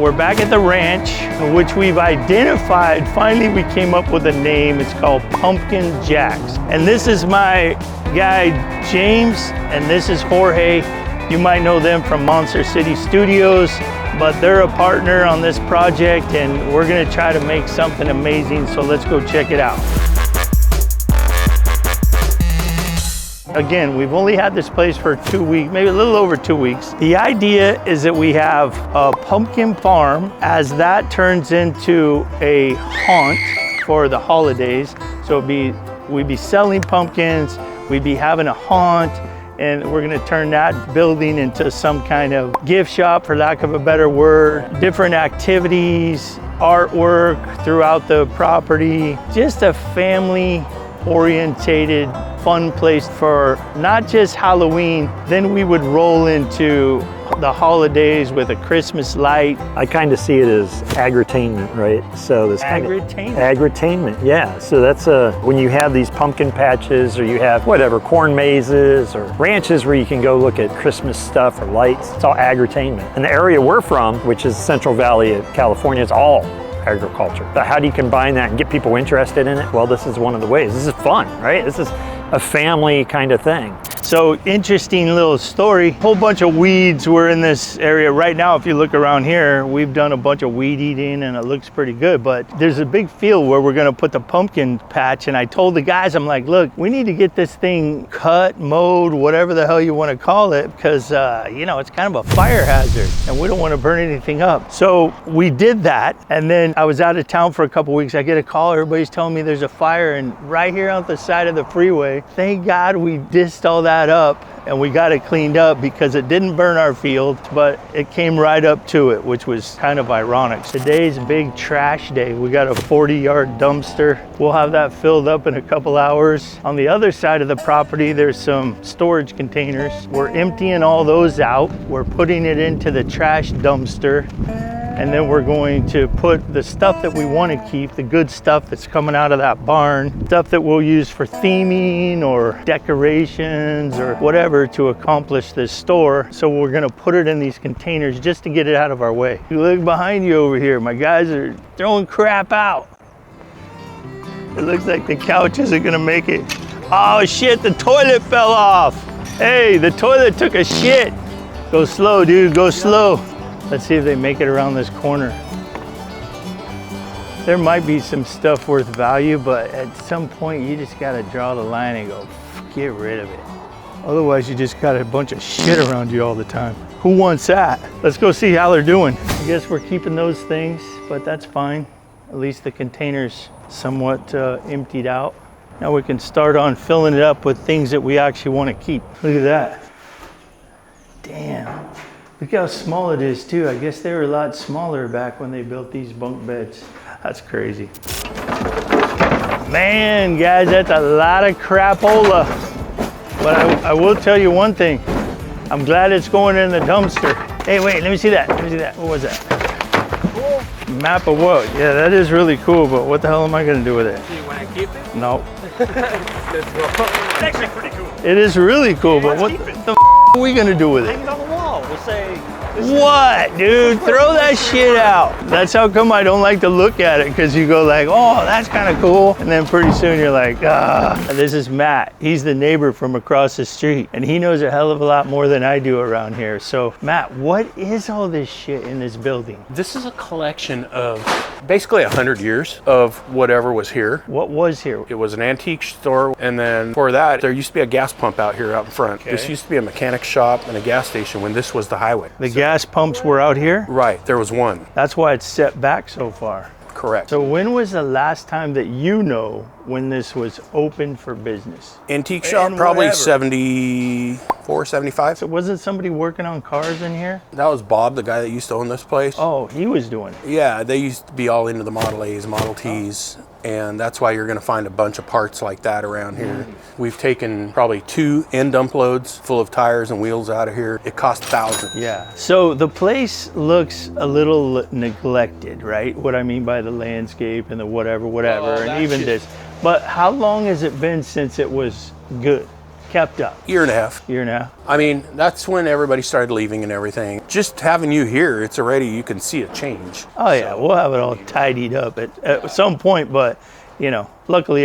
We're back at the ranch, which we've identified. Finally, we came up with a name. It's called Pumpkin Jacks. And this is my guy, James, and this is Jorge. You might know them from Monster City Studios, but they're a partner on this project, and we're gonna try to make something amazing. So let's go check it out. Again, we've only had this place for 2 weeks, maybe a little over 2 weeks. The idea is that we have a pumpkin farm as that turns into a haunt for the holidays. So we'd be selling pumpkins, we'd be having a haunt, and we're gonna turn that building into some kind of gift shop, for lack of a better word. Different activities, artwork throughout the property, just a family orientated fun place for not just Halloween. Then we would roll into the holidays with a Christmas light. I kind of see it as agritainment, right? So this agritainment, yeah. So that's when you have these pumpkin patches, or you have whatever, corn mazes or ranches where you can go look at Christmas stuff or lights. It's all agritainment. And the area we're from, which is Central Valley of California, is all agriculture. But how do you combine that and get people interested in it? Well, this is one of the ways. This is fun, right? This is a family kind of thing. So interesting little story. Whole bunch of weeds were in this area. Right now, if you look around here, we've done a bunch of weed eating and it looks pretty good, but there's a big field where we're gonna put the pumpkin patch. And I told the guys, I'm like, look, we need to get this thing cut, mowed, whatever the hell you wanna call it, because you know, it's kind of a fire hazard and we don't wanna burn anything up. So we did that. And then I was out of town for a couple weeks. I get a call, everybody's telling me there's a fire, and right here on the side of the freeway. Thank God we dissed all that up and we got it cleaned up, because it didn't burn our field, but it came right up to it, which was kind of ironic. Today's big trash day. We got a 40-yard dumpster. We'll have that filled up in a couple hours. On the other side of the property, there's some storage containers. We're emptying all those out. We're putting it into the trash dumpster. And then we're going to put the stuff that we want to keep, the good stuff that's coming out of that barn, stuff that we'll use for theming or decorations or whatever to accomplish this store. So we're gonna put it in these containers just to get it out of our way. You look behind you over here, my guys are throwing crap out. It looks like the couch isn't gonna make it. Oh shit, the toilet fell off. Hey, the toilet took a shit. Go slow, dude, go slow. Let's see if they make it around this corner. There might be some stuff worth value, but at some point you just gotta draw the line and go, get rid of it. Otherwise you just got a bunch of shit around you all the time. Who wants that? Let's go see how they're doing. I guess we're keeping those things, but that's fine. At least the container's somewhat emptied out. Now we can start on filling it up with things that we actually wanna keep. Look at that. Damn. Look how small it is too. I guess they were a lot smaller back when they built these bunk beds. That's crazy. Man, guys, that's a lot of crapola. But I will tell you one thing. I'm glad it's going in the dumpster. Hey, wait, let me see that. Let me see that. What was that? Cool. Map of what? Yeah, that is really cool, but what the hell am I gonna do with it? Do you want to keep it? No. It's actually pretty cool. It is really cool, but what the are we gonna do with it? Hang it on the wall. We'll say, what, dude? Throw that shit out. That's how come I don't like to look at it, because you go like, oh, that's kind of cool. And then pretty soon you're like, ah. This is Matt. He's the neighbor from across the street, and he knows a hell of a lot more than I do around here. So, Matt, what is all this shit in this building? This is a collection of basically 100 years of whatever was here. What was here? It was an antique store, and then for that, there used to be a gas pump out here out in front. Okay. This used to be a mechanic shop and a gas station when this was the highway. The gas pumps were out here? Right, there was one. That's why it's set back so far. Correct. So when was the last time that you know when this was open for business? Antique shop, probably 74, 75. So wasn't somebody working on cars in here? That was Bob, the guy that used to own this place. Oh, he was doing it. Yeah, they used to be all into the Model A's, Model T's, and that's why you're gonna find a bunch of parts like that around here. We've taken probably 2 end dump loads full of tires and wheels out of here. It cost thousands. Yeah, so the place looks a little neglected, right? What I mean by the landscape and the whatever, and even this. But how long has it been since it was good? kept up? Year and a half. Year and a half. I mean, that's when everybody started leaving and everything. Just having you here, it's already, you can see a change. Oh yeah, we'll have it all tidied up at some point, but you know, luckily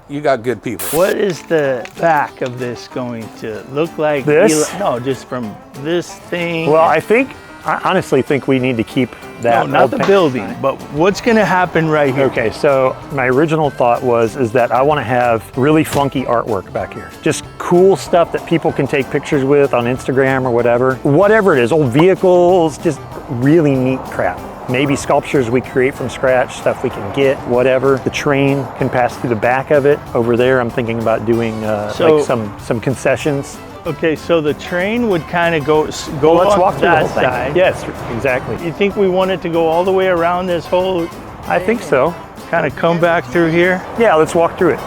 You got good people. What is the back of this going to look like? This? No, just from this thing. Well, I honestly think we need to keep that. No, not the building, but what's going to happen right here? Okay, so my original thought is that I want to have really funky artwork back here. Just cool stuff that people can take pictures with on Instagram or whatever. Whatever it is, old vehicles, just really neat crap. Maybe sculptures we create from scratch, stuff we can get, whatever. The train can pass through the back of it. Over there, I'm thinking about doing like some concessions. Okay, so the train would kind of go Let's on walk through the that whole thing. side. Yes, exactly. You think we want it to go all the way around this whole, I think so. kind of come back through here? Yeah, let's walk through it.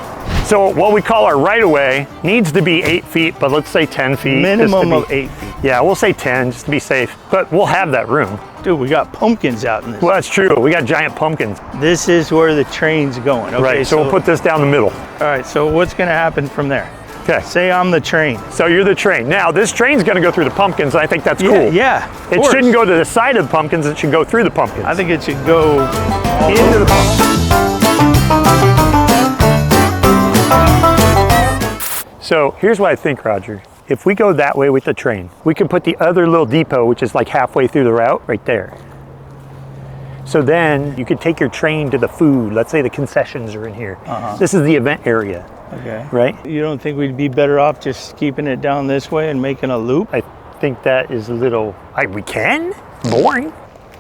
So what we call our right-of-way needs to be 8 feet, but let's say 10 feet. Minimum of 8 feet. Yeah, we'll say 10 just to be safe, but we'll have that room. Dude, we got pumpkins out in this. Well, that's true. We got giant pumpkins. This is where the train's going. Okay, Right, so we'll put this down the middle. All right, so what's going to happen from there? Okay. Say I'm the train. So you're the train. Now, this train's going to go through the pumpkins, and I think that's cool. Yeah, of It course. shouldn't go to the side of the pumpkins, it should go through the pumpkins. I think it should go into the pumpkins. So here's what I think, Roger. If we go that way with the train, we can put the other little depot, which is like halfway through the route, right there. So then you could take your train to the food. Let's say the concessions are in here. This is the event area. Okay. Right? You don't think we'd be better off just keeping it down this way and making a loop? I think that is a little, we can? Boring.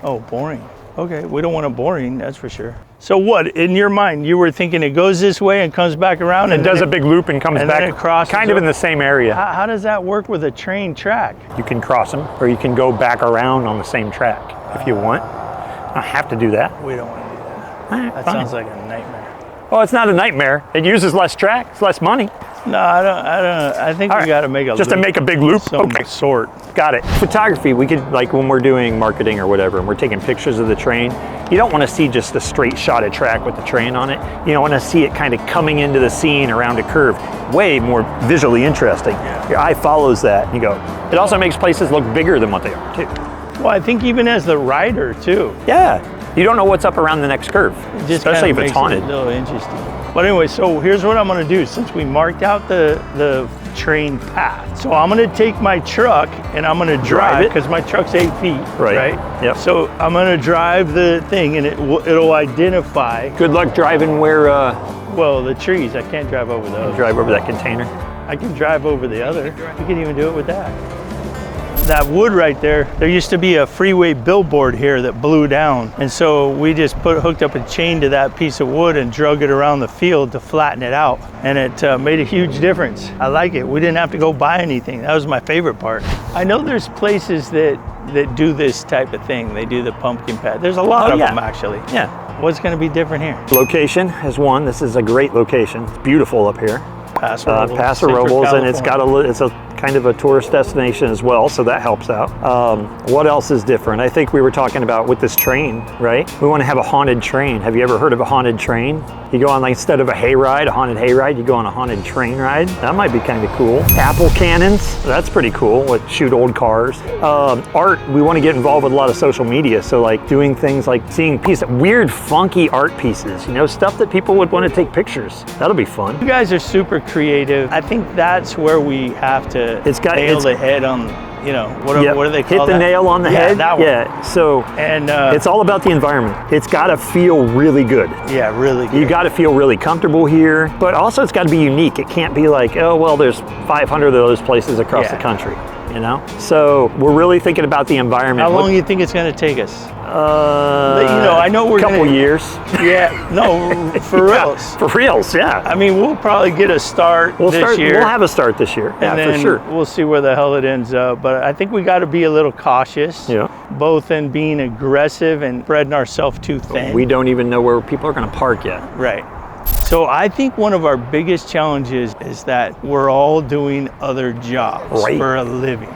Oh, boring. Okay, we don't want it boring, that's for sure. So what, in your mind, you were thinking it goes this way and comes back around And does a big loop and comes and back then it crosses kind of in over. the same area. How does that work with a train track? You can cross them, or you can go back around on the same track if you want. I have to do that. We don't want to do that. All right, That fine. sounds like a nightmare. Oh, it's not a nightmare. It uses less track, it's less money. No, I don't. I think All we right. got to make a Just loop. to make a big loop? Some Okay. sort. Got it. Photography, we could, like when we're doing marketing or whatever, and we're taking pictures of the train, you don't want to see just a straight shot of track with the train on it. You want to see it kind of coming into the scene around a curve. Way more visually interesting. Yeah. Your eye follows that. You go. It also makes places look bigger than what they are, too. Well, I think even as the rider, too. Yeah. You don't know what's up around the next curve, It just especially if kinda it's makes haunted. it a little interesting. But anyway, so here's what I'm gonna do. Since we marked out the train path, so I'm gonna take my truck and I'm gonna drive it. because my truck's 8 feet, Right. Yep. So I'm gonna drive the thing and it'll identify, Good luck driving where well, the trees. I can't drive over those. drive over that container. I can drive over the other. You can even do it with that. That wood right there, there used to be a freeway billboard here that blew down. And so we just hooked up a chain to that piece of wood and drug it around the field to flatten it out. And it made a huge difference. I like it. We didn't have to go buy anything. That was my favorite part. I know there's places that do this type of thing. They do the pumpkin patch. There's a lot of them actually. Yeah. What's gonna be different here? Location is one. This is a great location. It's beautiful up here. Paso Robles, Paso Central Robles, and it's got California. it's a kind of a tourist destination as well, so that helps out. What else is different? I think we were talking about with this train, right? We want to have a haunted train. Have you ever heard of a haunted train? You go on, like, instead of a hayride, a haunted hayride, you go on a haunted train ride. That might be kind of cool. Apple cannons, that's pretty cool. Like, shoot old cars. Art, we want to get involved with a lot of social media, so like doing things like seeing weird, funky art pieces. You know, stuff that people would want to take pictures. That'll be fun. You guys are super creative. I think that's where we have to nail the head on, you know, what do they call Hit the that? nail on the head. That one. Yeah, so And it's all about the environment. It's got to feel really good. yeah, really good. You got to feel really comfortable here, but also it's got to be unique. It can't be like, oh, well, there's 500 of those places across the country, you know? So we're really thinking about the environment. How long do you think it's going to take us? You I know we're a couple gonna- years. Yeah, no, for reals. For reals, yeah. I mean, we'll probably get a start this year. We'll have a start this year. Yeah, and then for sure. we'll see where the hell it ends up. But I think we got to be a little cautious, Yeah. both in being aggressive and spreading ourselves too thin. We don't even know where people are going to park yet. Right. So I think one of our biggest challenges is that we're all doing other jobs Right. for a living.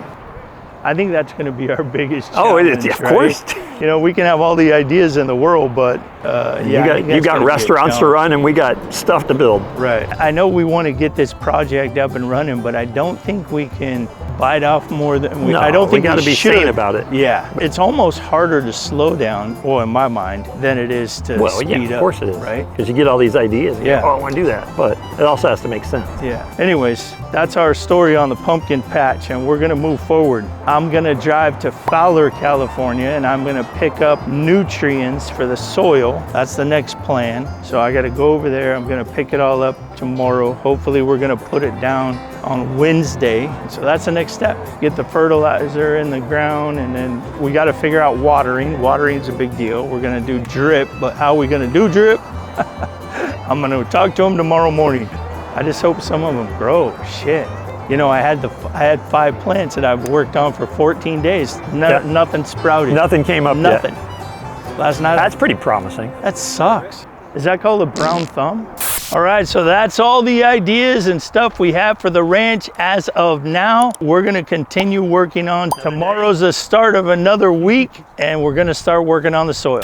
I think that's going to be our biggest Oh, challenge. it is, of right? course. You know, we can have all the ideas in the world, but yeah, you got restaurants to run, and we got stuff to build. Right. I know we want to get this project up and running, but I don't think we can bite off more than we. No, I don't think we got to be should. sane about it. Yeah, it's almost harder to slow down, well, in my mind, than it is to speed up. Yeah, of course it is, right? Because you get all these ideas. And Yeah. oh, I want to do that, but it also has to make sense. Yeah. Anyways, that's our story on the pumpkin patch, and we're gonna move forward. I'm gonna drive to Fowler, California, and I'm gonna pick up nutrients for the soil. That's the next plan. So I gotta go over there. I'm gonna pick it all up tomorrow. Hopefully we're gonna put it down on Wednesday. So that's the next step. Get the fertilizer in the ground, and then we gotta figure out watering. Watering is a big deal. We're gonna do drip, but how are we gonna do drip? I'm gonna talk to them tomorrow morning. I just hope some of them grow. Shit. You know, I had 5 plants that I've worked on for 14 days. Nothing sprouted. Nothing came up Nothing. yet. Last night. That's pretty promising. That sucks. Is that called a brown thumb? All right, so that's all the ideas and stuff we have for the ranch as of now. We're gonna continue working on. Tomorrow's the start of another week, and we're gonna start working on the soil.